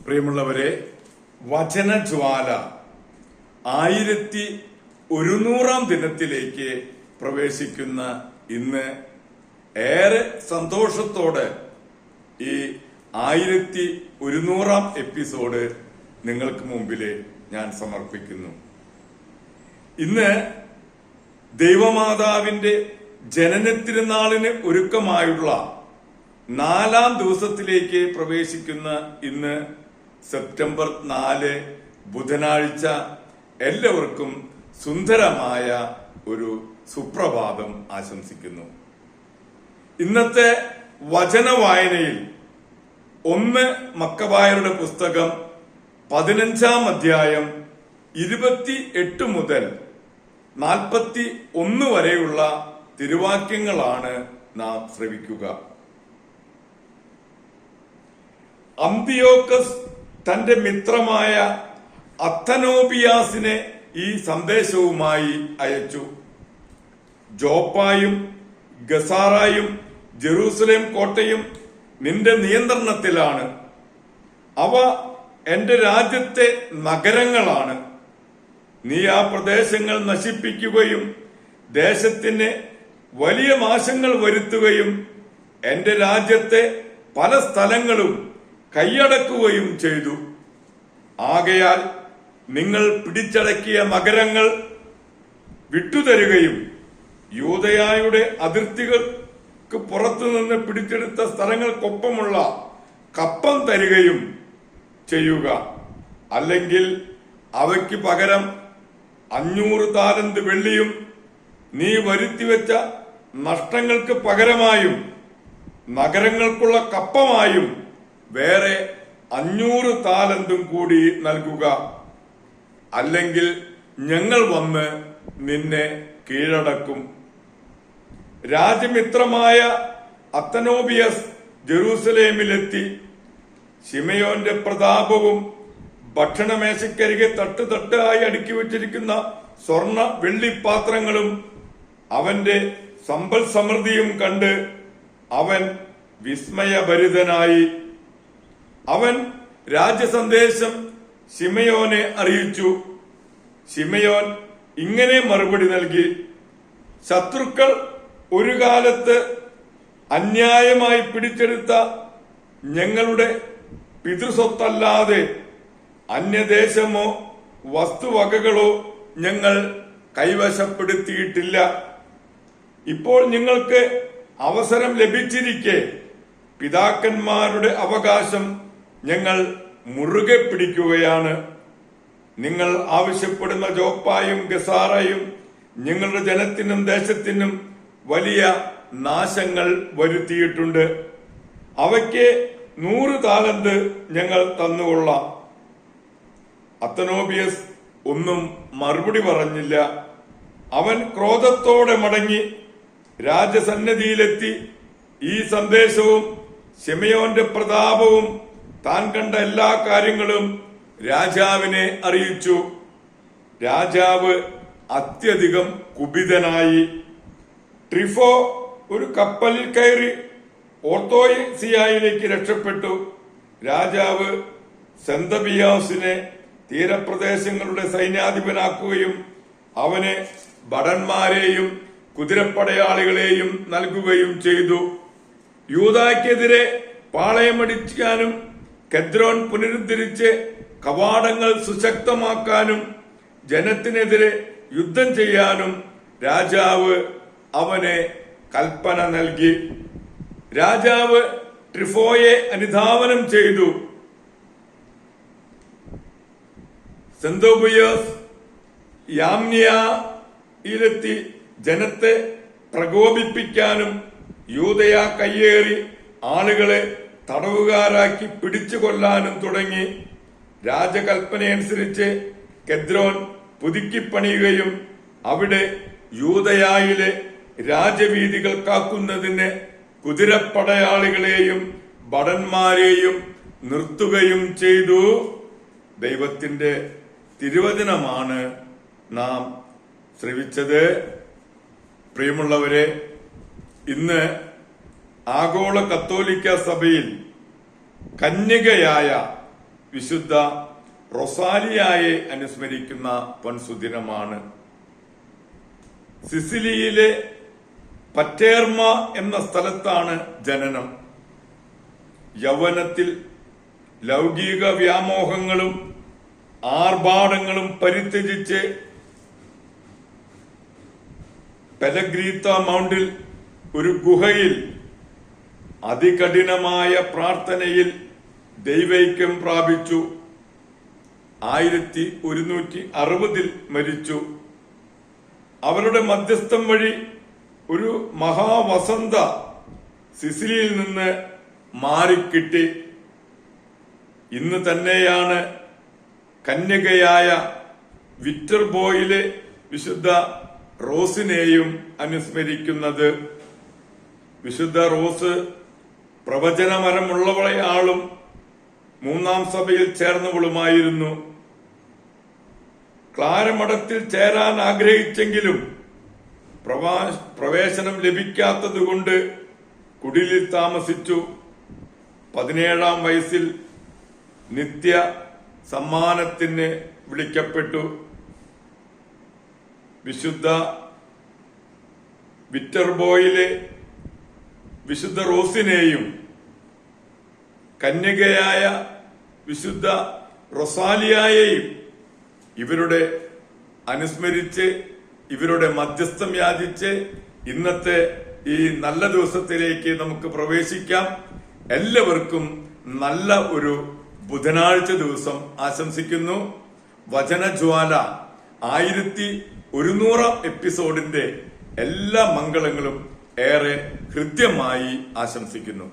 പ്രിയമുള്ളവരെ, വചനജ്വാല 1100-ാം ദിനത്തിലേക്ക് പ്രവേശിക്കുന്ന ഇന്ന് ഏറെ സന്തോഷത്തോടെ ഈ 1100-ാം എപ്പിസോഡ് നിങ്ങൾക്ക് മുമ്പിൽ ഞാൻ സമർപ്പിക്കുന്നു. ഇന്ന് ദൈവമാതാവിന്റെ ജനനത്തിരുനാളിന് ഒരുക്കമായുള്ള 4-ാം ദിവസത്തിലേക്ക് പ്രവേശിക്കുന്ന ഇന്ന് സെപ്റ്റംബർ 4 ബുധനാഴ്ച എല്ലാവർക്കും സുന്ദരമായ ഒരു സുപ്രഭാതം ആശംസിക്കുന്നു. ഇന്നത്തെ വചന വായനയിൽ 1 മക്കബായരുടെ പുസ്തകം 15-ാം അധ്യായം 28 മുതൽ 41 വരെയുള്ള തിരുവാക്യങ്ങളാണ് നാം ശ്രവിക്കുക. അന്തിയോക്കസ് തന്റെ മിത്രമായ അത്തനോബിയാസിനെ ഈ സന്ദേശവുമായി അയച്ചു. ജോപ്പായും ഗസാറായും ജെറൂസലേം കോട്ടയും നിന്റെ നിയന്ത്രണത്തിലാണ്. അവ എന്റെ രാജ്യത്തെ നഗരങ്ങളാണ്. നീ ആ പ്രദേശങ്ങൾ നശിപ്പിക്കുകയും ദേശത്തിന് വലിയ നാശങ്ങൾ വരുത്തുകയും എന്റെ രാജ്യത്തെ പല സ്ഥലങ്ങളും കൈയടക്കുകയും ചെയ്തു. ആകയാൽ നിങ്ങൾ പിടിച്ചടക്കിയ നഗരങ്ങൾ വിട്ടുതരുകയും യൂദയായുടെ അതിർത്തികൾക്ക് പുറത്തുനിന്ന് പിടിച്ചെടുത്ത സ്ഥലങ്ങൾക്കൊപ്പമുള്ള കപ്പം തരികയും ചെയ്യുക. അല്ലെങ്കിൽ അവയ്ക്ക് പകരം 500 താലന്ത് വെള്ളിയും നീ വരുത്തിവെച്ച നഷ്ടങ്ങൾക്ക് പകരമായും നഗരങ്ങൾക്കുള്ള കപ്പമായും വേറെ 500 താലന്തും കൂടി നൽകുക. അല്ലെങ്കിൽ ഞങ്ങൾ വന്ന് നിന്നെ കീഴടക്കും. രാജമിത്രമായ അത്തനോബിയസ് ജെറൂസലേമിലെത്തി. ശിമയോന്റെ പ്രതാപവും ഭക്ഷണമേശക്കരികെ തട്ടുതട്ടായി അടുക്കി വച്ചിരിക്കുന്ന സ്വർണ വെള്ളിപ്പാത്രങ്ങളും അവന്റെ സമ്പൽ സമൃദ്ധിയും കണ്ട് അവൻ വിസ്മയഭരിതനായി. അവൻ രാജ്യസന്ദേശം ശിമയോനെ അറിയിച്ചു. ശിമയോൻ ഇങ്ങനെ മറുപടി നൽകി: ശത്രുക്കൾ ഒരു കാലത്ത് അന്യായമായി പിടിച്ചെടുത്ത ഞങ്ങളുടെ പിതൃസ്വത്തല്ലാതെ അന്യദേശമോ വസ്തുവകകളോ ഞങ്ങൾ കൈവശപ്പെടുത്തിയിട്ടില്ല. ഇപ്പോൾ നിങ്ങൾക്ക് അവസരം ലഭിച്ചിരിക്കെ പിതാക്കന്മാരുടെ അവകാശം ഞങ്ങൾ മുറുകെ പിടിക്കുകയാണ്. നിങ്ങൾ ആവശ്യപ്പെടുന്ന ജോപ്പായും ഗസാറയും ഞങ്ങളുടെ ജനത്തിനും ദേശത്തിനും വലിയ നാശങ്ങൾ വരുത്തിയിട്ടുണ്ട്. അവയ്ക്ക് 100 താലന്ത് ഞങ്ങൾ തന്നുകൊള്ളാം. അത്തനോബിയസ് ഒന്നും മറുപടി പറഞ്ഞില്ല. അവൻ ക്രോധത്തോടെ മടങ്ങി രാജസന്നിധിയിലെത്തി ഈ സന്ദേശവും ശിമയോന്റെ പ്രതാപവും താൻ കണ്ട എല്ലാ കാര്യങ്ങളും രാജാവിനെ അറിയിച്ചു. രാജാവ് അത്യധികം കുപിതനായി. ട്രിഫോ ഒരു കപ്പലിൽ കയറി ഓർത്തോസിയയിലേക്ക് രക്ഷപ്പെട്ടു. രാജാവ് സെന്തബിയാസിനെ തീരപ്രദേശങ്ങളുടെ സൈന്യാധിപനാക്കുകയും അവന് ഭടന്മാരെയും കുതിരപ്പടയാളികളെയും നൽകുകയും ചെയ്തു. യൂദായ്ക്കെതിരെ പാളയമടിക്കാനും കെദ്രോൻ പുനരുദ്ധരിച്ച് കവാടങ്ങൾ സുശക്തമാക്കാനും ജനത്തിനെതിരെ യുദ്ധം ചെയ്യാനും രാജാവ് അവനെ കൽപ്പന നൽകി. രാജാവ് ട്രിഫോയെ അനുധാവനം ചെയ്തു. സെന്തോബിയോസ് യാമ്നിയയിലെത്തി ജനത്തെ പ്രകോപിപ്പിക്കാനും യൂദയ കയ്യേറി ആളുകളെ തടവുകാരാക്കി പിടിച്ചു കൊല്ലാനും തുടങ്ങി. രാജകൽപ്പനയനുസരിച്ച് കെദ്രോൻ പുതുക്കിപ്പണിയുകയും അവിടെ യൂദയായിലെ രാജവീഥികൾ കാക്കുന്നതിന് കുതിരപ്പടയാളികളെയും ഭടന്മാരെയും നിർത്തുകയും ചെയ്തു. ദൈവത്തിന്റെ തിരുവചനമാണ് നാം ശ്രവിച്ചത്. പ്രിയമുള്ളവരെ, ഇന്ന് ആഗോള കത്തോലിക്ക സഭയിൽ കന്യകയായ വിശുദ്ധ റൊസാലിയായെ അനുസ്മരിക്കുന്ന പൊൻസുദിനമാണ്. സിസിലിയിലെ പറ്റേർമ എന്ന സ്ഥലത്താണ് ജനനം. യൗവനത്തിൽ ലൗകിക വ്യാമോഹങ്ങളും ആർഭാടങ്ങളും പരിത്യജിച്ച് പെലഗ്രീത്ത മൗണ്ടിൽ ഒരു ഗുഹയിൽ അതികഠിനമായ പ്രാർത്ഥനയിൽ ദൈവൈക്യം പ്രാപിച്ചു. 1160 മരിച്ചു. അവരുടെ മധ്യസ്ഥം വഴി ഒരു മഹാവസന്ത സിസിലിയിൽ നിന്ന് മാറിക്കിട്ടി. ഇന്ന് തന്നെയാണ് കന്യകയായ വിറ്റർബോയിലെ വിശുദ്ധ റോസിനെയും അനുസ്മരിക്കുന്നത്. വിശുദ്ധ റോസ് പ്രവചനമരമുള്ളവളയാളും 3-ാം സഭയിൽ ചേർന്നവളുമായിരുന്നു. ക്ലാരമഠത്തിൽ ചേരാൻ ആഗ്രഹിച്ചെങ്കിലും പ്രവേശനം ലഭിക്കാത്തതുകൊണ്ട് കുടിലിൽ താമസിച്ചു. 17-ാം വയസ്സിൽ നിത്യ സമ്മാനത്തിന് വിളിക്കപ്പെട്ടു. വിശുദ്ധ വിറ്റർബോയിലെ വിശുദ്ധ റോസിനെയും കന്യകയായ വിശുദ്ധ റൊസാലിയായെയും ഇവരുടെ അനുസ്മരിച്ച് ഇവരുടെ മധ്യസ്ഥം യാചിച്ച് ഇന്നത്തെ ഈ നല്ല ദിവസത്തിലേക്ക് നമുക്ക് പ്രവേശിക്കാം. എല്ലാവർക്കും നല്ല ഒരു ബുധനാഴ്ച ദിവസം ആശംസിക്കുന്നു. വചനജ്വാല 1100-ാം എപ്പിസോഡിന്റെ എല്ലാ മംഗളങ്ങളും ഏറെ ഹൃദ്യമായി ആശംസിക്കുന്നു.